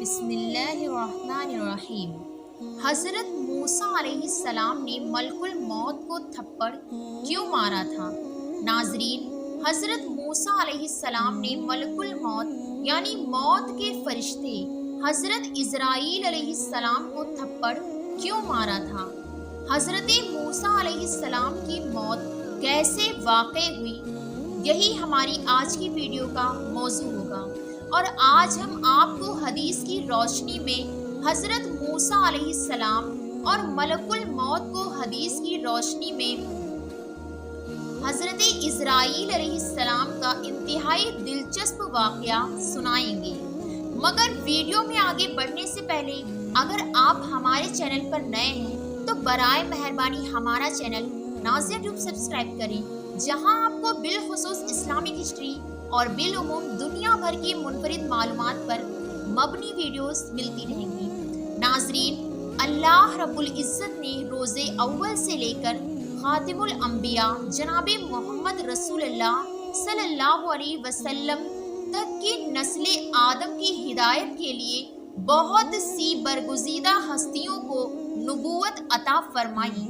بسم اللہ الرحمن الرحیم۔ حضرت موسیٰ علیہ السلام نے ملک الموت کو تھپڑ کیوں مارا تھا؟ ناظرین، حضرت موسیٰ علیہ السلام نے ملک الموت یعنی موت کے فرشتے حضرت عزرائیل علیہ السلام کو تھپڑ کیوں مارا تھا؟ حضرت موسیٰ علیہ السلام کی موت کیسے واقع ہوئی؟ یہی ہماری آج کی ویڈیو کا موضوع ہوگا، اور آج ہم آپ کو حدیث کی روشنی میں حضرت موسیٰ علیہ السلام اور ملک الموت کو حدیث کی روشنی میں حضرت عزرائیل علیہ السلام کا انتہائی دلچسپ واقعہ سنائیں گے۔ مگر ویڈیو میں آگے بڑھنے سے پہلے اگر آپ ہمارے چینل پر نئے ہیں تو برائے مہربانی ہمارا چینل نازیہ ٹیوب سبسکرائب کریں، جہاں آپ کو بالخصوص اسلامک ہسٹری اور بالعموم دنیا بھر کی منفرد معلومات پر مبنی ویڈیوز ملتی رہیں گی۔ ناظرین، اللہ رب العزت نے روز اول سے لے کر خاتم الانبیاء جناب محمد رسول اللہ صلی اللہ علیہ وسلم تک کی نسل آدم کی ہدایت کے لیے بہت سی برگزیدہ ہستیوں کو نبوت عطا فرمائی،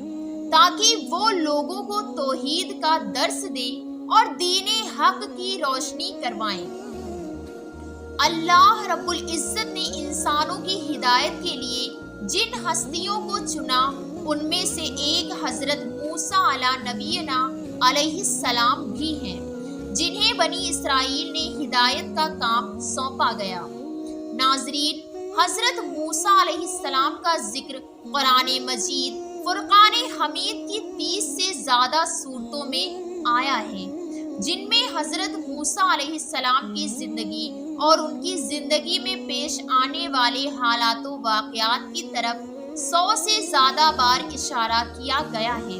تاکہ وہ لوگوں کو توحید کا درس دیں اور دین حق کی روشنی کروائیں۔ اللہ رب العزت نے انسانوں کی ہدایت کے لیے جن ہستیوں کو چنا، ان میں سے ایک حضرت موسیٰ علیہ نبینا علیہ السلام بھی ہیں، جنہیں بنی اسرائیل نے ہدایت کا کام سونپا گیا۔ ناظرین، حضرت موسیٰ علیہ السلام کا ذکر قرآن مجید فرقان حمید کی 30 سے زیادہ صورتوں میں آیا ہے، جن میں حضرت موسیٰ علیہ السلام کی زندگی اور ان کی زندگی میں پیش آنے والے حالات و واقعات کی طرف 100 سے زیادہ بار اشارہ کیا گیا ہے،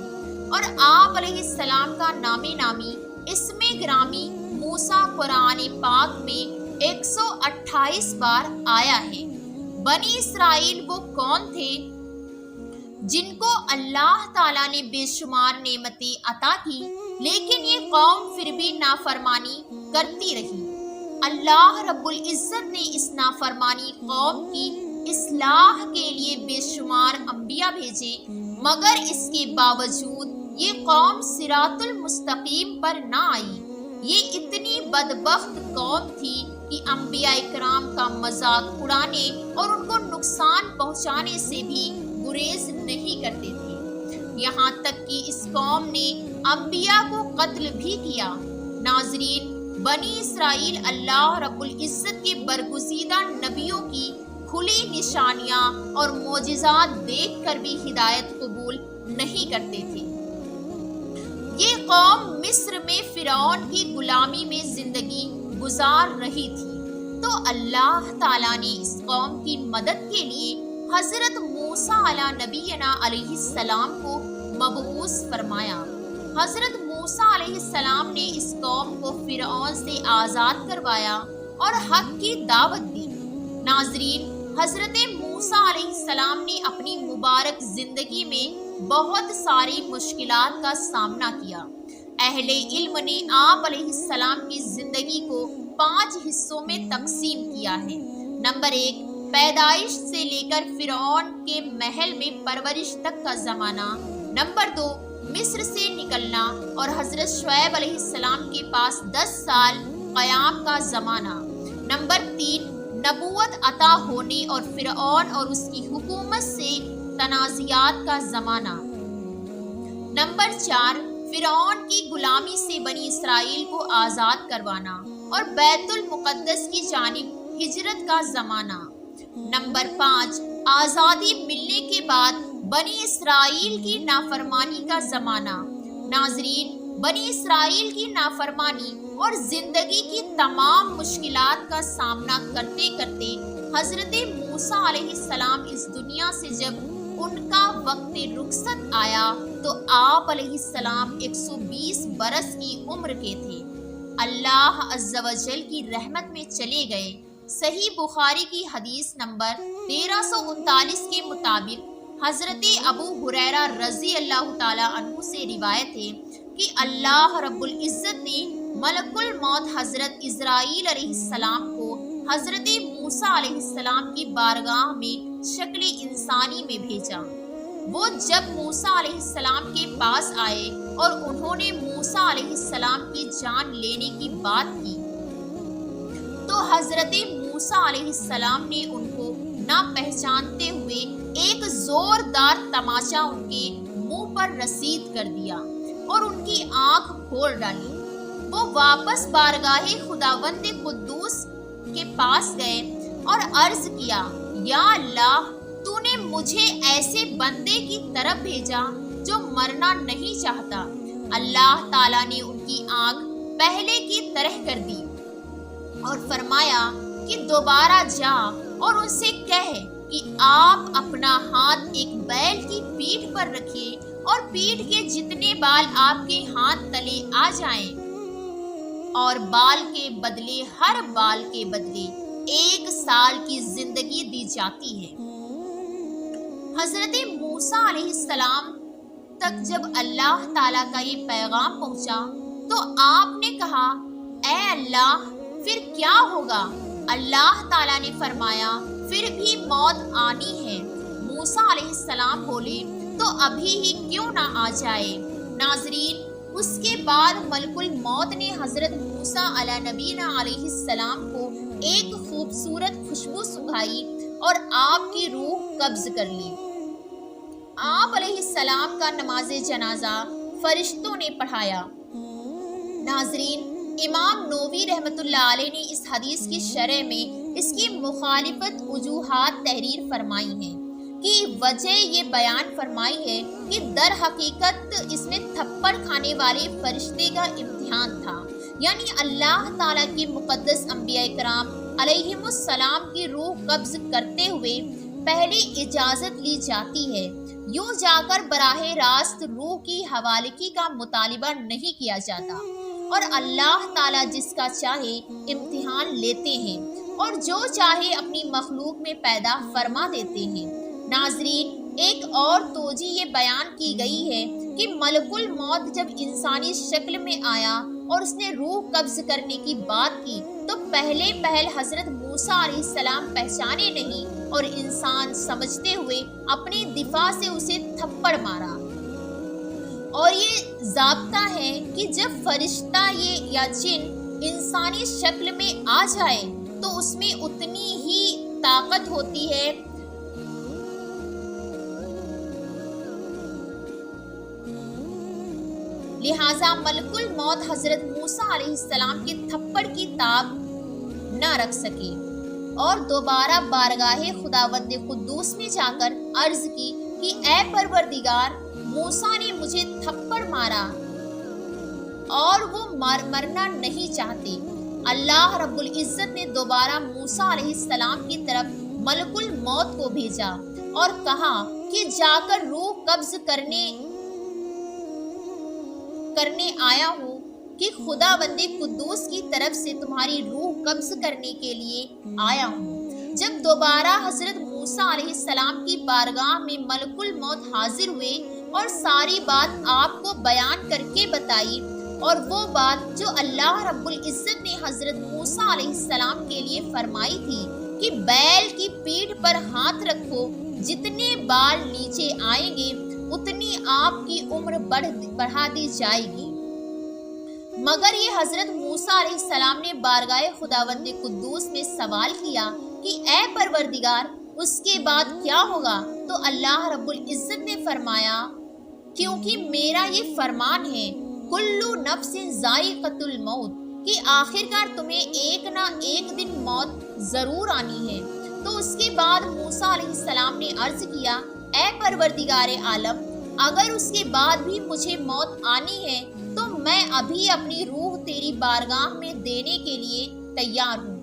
اور آپ علیہ السلام کا نام نامی اسم گرامی موسیٰ قرآن پاک میں 128 بار آیا ہے۔ بنی اسرائیل وہ کون تھے جن کو اللہ تعالیٰ نے بے شمار نعمتیں عطا کی، لیکن یہ قوم پھر بھی نافرمانی کرتی رہی۔ اللہ رب العزت نے اس نافرمانی قوم کی اصلاح کے لیے بے شمار انبیاء بھیجے، مگر اس کے باوجود یہ قوم صراط المستقیم پر نہ آئی۔ یہ اتنی بدبخت قوم تھی کہ انبیاء کرام کا مذاق اڑانے اور ان کو نقصان پہنچانے سے بھی گریز نہیں کرتے تھے، یہاں تک کہ اس قوم نے انبیاء کو قتل بھی کیا۔ ناظرین، بنی اسرائیل اللہ رب العزت کے برگزیدہ نبیوں کی کھلی نشانیاں اور معجزات دیکھ کر بھی ہدایت قبول نہیں کرتے تھے۔ یہ قوم مصر میں فرعون کی غلامی میں زندگی گزار رہی تھی، تو اللہ تعالیٰ نے اس قوم کی مدد کے لیے حضرت موسیٰ علیہ نبینا علیہ السلام کو مبعوث فرمایا۔ حضرت موسیٰ علیہ السلام نے اس قوم کو فرعون سے آزاد کروایا اور حق کی دعوت دی۔ ناظرین، حضرت موسیٰ علیہ السلام نے اپنی مبارک زندگی میں بہت ساری مشکلات کا سامنا کیا۔ اہل علم نے آپ علیہ السلام کی زندگی کو 5 حصوں میں تقسیم کیا ہے۔ نمبر 1، پیدائش سے لے کر فرعون کے محل میں پرورش تک کا زمانہ۔ نمبر 2، مصر سے نکلنا اور حضرت شعیب علیہ السلام کے پاس 10 سال قیام کا زمانہ۔ نمبر 3، نبوت عطا ہونے اور فرعون اور اس کی حکومت سے تنازعات کا زمانہ۔ نمبر 4، فرعون کی غلامی سے بنی اسرائیل کو آزاد کروانا اور بیت المقدس کی جانب ہجرت کا زمانہ۔ نمبر 5، آزادی ملنے کے بعد بنی اسرائیل کی نافرمانی کا زمانہ۔ ناظرین، بنی اسرائیل کی نافرمانی اور زندگی کی تمام مشکلات کا سامنا کرتے کرتے حضرت موسیٰ علیہ السلام اس دنیا سے جب ان کا وقت رخصت آیا تو آپ علیہ السلام 120 برس کی عمر کے تھے۔ اللہ عز و جل کی رحمت میں چلے گئے۔ صحیح بخاری کی حدیث نمبر 1339 کے مطابق حضرت ابو ہریرہ رضی اللہ تعالیٰ عنہ سے روایت ہے کہ اللہ رب العزت نے ملک الموت حضرت عزرائیل علیہ السلام کو حضرت موسیٰ علیہ السلام کی بارگاہ میں شکل انسانی میں بھیجا۔ وہ جب موسیٰ علیہ السلام کے پاس آئے اور انہوں نے موسیٰ علیہ السلام کی جان لینے کی بات کی تو حضرت موسیٰ علیہ السلام نے ان کو نہ پہچانتے ہوئے ایک زوردار تماچا ان کے منہ پر رسید کر دیا اور ان کی آنکھ پھوڑ ڈالی۔ وہ واپس بارگاہ خداوند قدوس کے پاس گئے اور عرض کیا، یا اللہ، تو نے مجھے ایسے بندے کی طرف بھیجا جو مرنا نہیں چاہتا۔ اللہ تعالیٰ نے ان کی آنکھ پہلے کی طرح کر دی اور فرمایا کہ دوبارہ جا اور ان سے کہہ کہ آپ اپنا ہاتھ ایک بیل کی پیٹھ پر رکھیں اور پیٹھ کے جتنے بال آپ کے ہاتھ تلے آ جائیں، اور بال کے بدلے ہر بال کے بدلے 1 سال کی زندگی دی جاتی ہے۔ حضرت موسیٰ علیہ السلام تک جب اللہ تعالیٰ کا یہ پیغام پہنچا تو آپ نے کہا، اے اللہ، پھر کیا ہوگا؟ اللہ تعالیٰ نے فرمایا، پھر بھی موت آنی ہے۔ موسیٰ علیہ السلام بولے، تو ابھی ہی کیوں نہ آ جائے۔ ناظرین، اس کے بعد ملک الموت نے حضرت موسیٰ علیہ نبینا علیہ السلام کو ایک خوبصورت خوشبو سکھائی اور آپ کی روح قبض کر لی۔ آپ علیہ السلام کا نماز جنازہ فرشتوں نے پڑھایا۔ ناظرین، امام نووی رحمۃ اللہ علیہ نے اس حدیث کی شرح میں اس کی مخالفت وجوہات تحریر فرمائی ہیں کہ وجہ یہ بیان فرمائی ہے کہ در حقیقت اس میں تھپڑ کھانے والے فرشتے کا امتحان تھا، یعنی اللہ تعالیٰ کی مقدس انبیاء کرام علیہم السلام کی روح قبض کرتے ہوئے پہلے اجازت لی جاتی ہے، یوں جا کر براہ راست روح کی حوالگی کا مطالبہ نہیں کیا جاتا، اور اللہ تعالیٰ جس کا چاہے امتحان لیتے ہیں اور جو چاہے اپنی مخلوق میں پیدا فرما دیتے ہیں۔ ناظرین، ایک اور توجہ یہ بیان کی گئی ہے کہ ملک الموت جب انسانی شکل میں آیا اور اس نے روح قبض کرنے کی بات کی تو پہل حضرت موسیٰ علیہ السلام پہچانے نہیں اور انسان سمجھتے ہوئے اپنی دفاع سے اسے تھپڑ مارا۔ اور یہ ضابطہ ہے کہ جب فرشتہ یہ یا جن انسانی شکل میں آ جائے تو اس میں اتنی ہی طاقت ہوتی ہے لہٰذا ملک الموت حضرت موسیٰ علیہ السلام کے تھپڑ کی تاب نہ رکھ سکے اور دوبارہ بارگاہ خداوند قدوس میں جا کر عرض کی کہ اے پروردگار، موسیٰ نے مجھے تھپڑ مارا اور وہ مرنا نہیں چاہتے۔ اللہ رب العزت نے دوبارہ موسیٰ علیہ السلام کی طرف ملک الموت کو بھیجا اور کہا کہ جا کر روح قبض کرنے آیا ہوں کہ خداوند قدوس کی طرف سے تمہاری روح قبض کرنے کے لیے آیا ہوں۔ جب دوبارہ حضرت موسیٰ علیہ السلام کی بارگاہ میں ملک الموت حاضر ہوئے اور ساری بات آپ کو بیان کر کے بتائی، اور وہ بات جو اللہ رب العزت نے حضرت موسیٰ علیہ السلام کے لیے فرمائی تھی کہ بیل کی پیٹھ پر ہاتھ رکھو، جتنے بال نیچے آئیں گے اتنی آپ کی عمر بڑھا دی جائے گی۔ مگر یہ حضرت موسیٰ علیہ السلام نے بارگاہ خداوند قدوس میں سوال کیا کہ اے پروردگار، اس کے بعد کیا ہوگا؟ تو اللہ رب العزت نے فرمایا، کیونکہ میرا یہ فرمان ہے کلو نفس ذائقۃ الموت، کہ آخرکار تمہیں ایک نہ ایک دن موت ضرور آنی ہے۔ تو اس کے بعد موسیٰ علیہ السلام نے عرض کیا، اے پروردگار عالم، اگر اس کے بعد بھی مجھے موت آنی ہے تو میں ابھی اپنی روح تیری بارگاہ میں دینے کے لیے تیار ہوں۔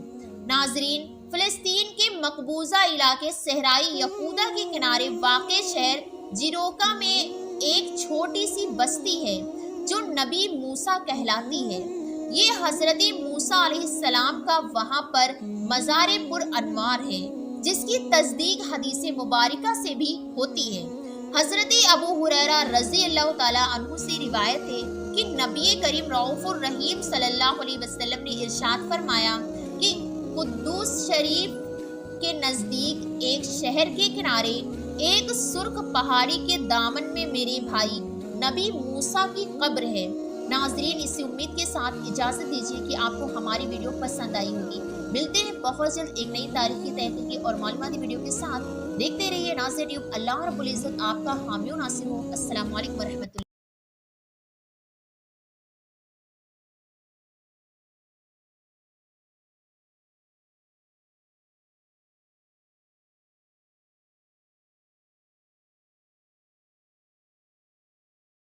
ناظرین، فلسطین کے مقبوضہ علاقے صحرائی یہودا کے کنارے واقع شہر جیروکا میں ایک چھوٹی سی بستی ہے جو نبی موسیٰ کہلاتی ہے۔ یہ حضرت موسیٰ علیہ السلام کا وہاں پر مزار پر انوار ہے، جس کی تصدیق حدیث مبارکہ سے بھی ہوتی ہے۔ حضرت ابو ہریرہ رضی اللہ تعالیٰ عنہ سے روایت ہے کہ نبی کریم رؤوف الرحیم صلی اللہ علیہ وسلم نے ارشاد فرمایا کہ قدوس شریف کے نزدیک ایک شہر کے کنارے ایک سرخ پہاڑی کے دامن میں میرے بھائی نبی موسیٰ کی قبر ہے۔ ناظرین، اسی امید کے ساتھ اجازت دیجیے کہ آپ کو ہماری ویڈیو پسند آئی ہوگی۔ ملتے ہیں بہت جلد ایک نئی تاریخی تحقیقی اور معلوماتی ویڈیو کے ساتھ۔ دیکھتے رہیے ناظر ٹیوب۔ اللہ رب العزت آپ کا حامی و ناصر ہو۔ السلام علیکم ورحمۃ اللہ۔